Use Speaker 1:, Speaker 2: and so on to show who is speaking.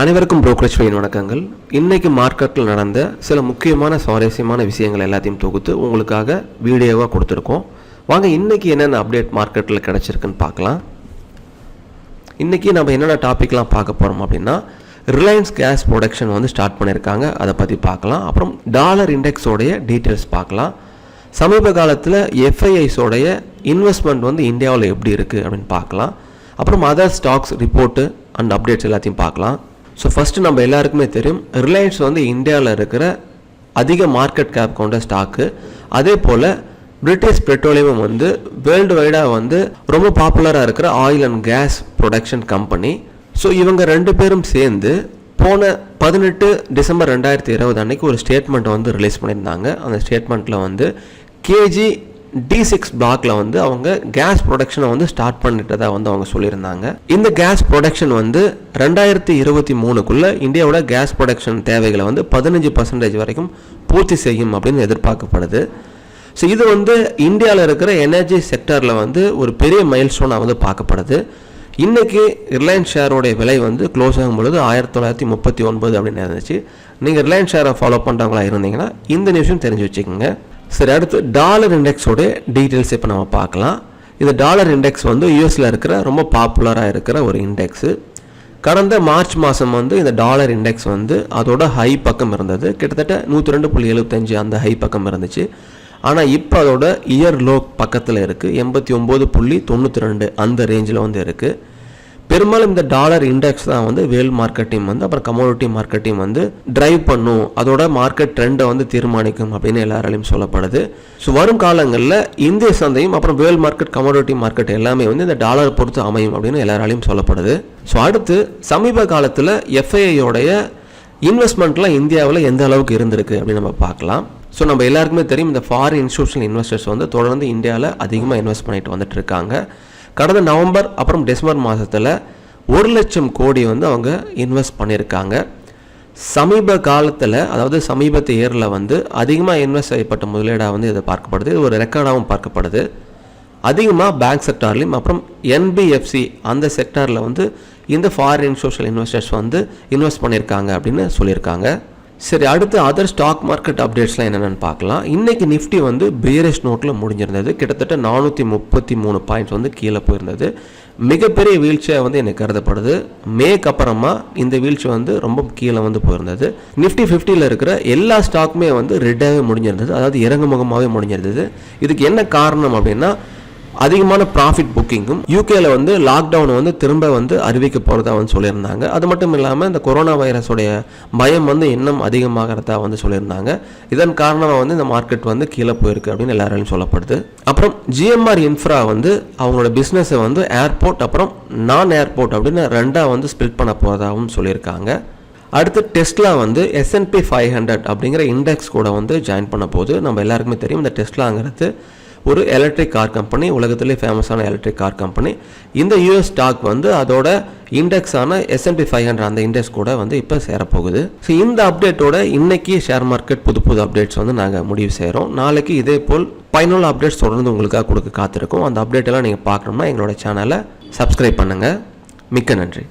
Speaker 1: அனைவருக்கும் brokerage fine வணக்கங்கள். இன்றைக்கி மார்க்கெட்டில் நடந்த சில முக்கியமான சுவாரஸ்யமான விஷயங்கள் எல்லாத்தையும் தொகுத்து உங்களுக்காக வீடியோவாக கொடுத்துருக்கோம். வாங்க இன்றைக்கி என்னென்ன அப்டேட் மார்க்கெட்டில் கிடச்சிருக்குன்னு பார்க்கலாம். இன்றைக்கி நம்ம என்னென்ன டாப்பிக்லாம் பார்க்க போகிறோம் அப்படின்னா, ரிலையன்ஸ் கேஸ் ப்ரொடக்ஷன் ஸ்டார்ட் பண்ணியிருக்காங்க, அதை பற்றி பார்க்கலாம். அப்புறம் டாலர் இண்டெக்ஸோடைய டீட்டெயில்ஸ் பார்க்கலாம். சமீப காலத்தில் எஃப்ஐஐஸோடைய இன்வெஸ்ட்மெண்ட் இந்தியாவில் எப்படி இருக்குது அப்படின்னு பார்க்கலாம். அப்புறம் other stocks report and updates எல்லாத்தையும் பார்க்கலாம். ஸோ ஃபஸ்ட்டு நம்ம எல்லாருக்குமே தெரியும், ரிலையன்ஸ் இந்தியாவில் இருக்கிற அதிக மார்க்கெட் கேப் கொண்ட ஸ்டாக்கு. அதே போல் பிரிட்டிஷ் பெட்ரோலியம் வேர்ல்டு வைடாக ரொம்ப பாப்புலராக இருக்கிற oil and gas production company. So இவங்க ரெண்டு பேரும் சேர்ந்து போன 18 டிசம்பர் 2020 அன்னைக்கு ஒரு ஸ்டேட்மெண்ட் ரிலீஸ் பண்ணியிருந்தாங்க. அந்த ஸ்டேட்மெண்ட்டில் கேஜி D6 பிளாக்ல அவங்க கேஸ் ப்ரொடக்ஷனை ஸ்டார்ட் பண்ணிட்டதா அவங்க சொல்லியிருந்தாங்க. இந்த கேஸ் ப்ரொடக்ஷன் 2023க்குள்ள இந்தியாவோட கேஸ் ப்ரொடக்ஷன் தேவைகளை 15% வரைக்கும் பூர்த்தி செய்யும் அப்படின்னு எதிர்பார்க்கப்படுது. ஸோ இது இந்தியாவில் இருக்கிற எனர்ஜி செக்டரில் ஒரு பெரிய மைல் ஸ்டோனாக பார்க்கப்படுது. இன்றைக்கி ரிலையன்ஸ் ஷேரோடைய விலை க்ளோஸ் ஆகும் பொழுது 1939 அப்படின்னு இருந்துச்சு. நீங்கள் ரிலையன்ஸ் ஷேரை ஃபாலோ பண்ணுறவங்களா இருந்தீங்கன்னா இந்த நியூஸும் தெரிஞ்சு வச்சுக்கோங்க. சரி, அடுத்து டாலர் இண்டெக்ஸோட டீட்டெயில்ஸ் இப்போ நம்ம பார்க்கலாம். இந்த டாலர் இண்டெக்ஸ் யூஎஸில் இருக்கிற ரொம்ப பாப்புலராக இருக்கிற ஒரு இண்டெக்ஸு. கடந்த மார்ச் மாதம் இந்த டாலர் இண்டெக்ஸ் அதோட ஹை பக்கம் இருந்தது. கிட்டத்தட்ட 102.75 அந்த ஹை பக்கம் இருந்துச்சு. ஆனால் இப்போ அதோட இயர் லோ பக்கத்தில் இருக்குது, 89.92 அந்த ரேஞ்சில் இருக்குது. பெரும்பாலும் இந்த டாலர் இண்டெக்ஸ் தான் வேல் மார்க்கெட்டையும் அப்புறம் கமோடிட்டி மார்க்கெட்டையும் டிரைவ் பண்ணும், அதோட மார்க்கெட் ட்ரெண்டை தீர்மானிக்கும் அப்படின்னு எல்லாராலையும் சொல்லப்படுது. ஸோ வரும் காலங்களில் இந்திய சந்தையும் அப்புறம் வேல் மார்க்கெட் கமோடிட்டி மார்க்கெட் எல்லாமே இந்த டாலர் பொறுத்து அமையும் அப்படின்னு எல்லாராலையும் சொல்லப்படுது. ஸோ அடுத்து சமீப காலத்தில் எஃப்ஐஐயோடைய இன்வெஸ்ட்மெண்ட்லாம் இந்தியாவில் எந்த அளவுக்கு இருந்திருக்கு அப்படின்னு நம்ம பார்க்கலாம். ஸோ நம்ம எல்லாருக்குமே தெரியும், இந்த ஃபாரின் இன்ஸ்டிடியூஷனல் இன்வெஸ்டர்ஸ் தொடர்ந்து இந்தியாவில் அதிகமாக இன்வெஸ்ட் பண்ணிட்டு வந்துட்டு இருக்காங்க. கடந்த நவம்பர் அப்புறம் டிசம்பர் மாதத்தில் 1 லட்சம் கோடி அவங்க இன்வெஸ்ட் பண்ணியிருக்காங்க. சமீப காலத்தில், அதாவது சமீபத்து இயரில் அதிகமாக இன்வெஸ்ட் செய்யப்பட்ட முதலீடாக இதை பார்க்கப்படுது. இது ஒரு ரெக்கார்டாகவும் பார்க்கப்படுது. அதிகமாக பேங்க் செக்டார்லையும் அப்புறம் என்பிஎஃப்சி அந்த செக்டாரில் இந்த ஃபாரின் சோஷியல் இன்வெஸ்டர்ஸ் இன்வெஸ்ட் பண்ணியிருக்காங்க அப்படின்னு சொல்லியிருக்காங்க. சரி, அடுத்து அதர் ஸ்டாக் மார்க்கெட் அப்டேட்ஸ்லாம் என்னென்னு பார்க்கலாம். இன்றைக்கி நிஃப்டி பியரிஷ் நோட்டில் முடிஞ்சிருந்தது. கிட்டத்தட்ட 433 பாயிண்ட்ஸ் கீழே போயிருந்தது. மிகப்பெரிய வீழ்ச்சியாக எனக்கு கருதப்படுது. மேக்கு அப்புறமா இந்த வீழ்ச்சி ரொம்ப கீழே போயிருந்தது. நிஃப்டி 50ல் இருக்கிற எல்லா ஸ்டாக்குமே ரெட்டாகவே முடிஞ்சிருந்தது, அதாவது இறங்குமுகமாகவே முடிஞ்சிருந்தது. இதுக்கு என்ன காரணம் அப்படின்னா, அதிகமான ப்ராஃபிட் புக்கிங்கும் யூகேல லாக்டவுன் திரும்ப அறிவிக்க போகிறதா சொல்லியிருந்தாங்க. அது மட்டும் இல்லாமல் இந்த கொரோனா வைரஸோடைய பயம் இன்னும் அதிகமாகிறதா சொல்லியிருந்தாங்க. இதன் காரணமாக இந்த மார்க்கெட் கீழே போயிருக்கு அப்படின்னு எல்லாராலையும் சொல்லப்படுது. அப்புறம் ஜிஎம்ஆர் இன்ஃப்ரா அவங்களோட பிஸ்னஸை ஏர்போர்ட் அப்புறம் நான் ஏர்போர்ட் அப்படின்னு ரெண்டாக ஸ்பிளிட் பண்ண போகிறதாகவும் சொல்லியிருக்காங்க. அடுத்து டெஸ்லா S&P 500 அப்படிங்கிற இண்டெக்ஸ் கூட ஜாயின் பண்ண போது. நம்ம எல்லாருக்குமே தெரியும், இந்த டெஸ்லாங்கிறது ஒரு எலக்ட்ரிக் கார் கம்பெனி, உலகத்திலே ஃபேமஸான எலக்ட்ரிக் கார் கம்பெனி. இந்த யூஎஸ் ஸ்டாக் அதோட இண்டெக்ஸான S&P 500 அந்த இண்டெக்ஸ் கூட இப்போ சேரப்போகுது. ஸோ இந்த அப்டேட்டோட இன்னைக்கு ஷேர் மார்க்கெட் புது அப்டேட்ஸ் நாங்கள் முடிவு செய்கிறோம். நாளைக்கு இதே போல் பயனுள்ள அப்டேட்ஸ் தொடர்ந்து உங்களுக்காக கொடுக்க காத்திருக்கோம். அந்த அப்டேட் எல்லாம் நீங்கள் பார்க்கணும்னா எங்களோட சேனலை சப்ஸ்கிரைப் பண்ணுங்கள். மிக்க நன்றி.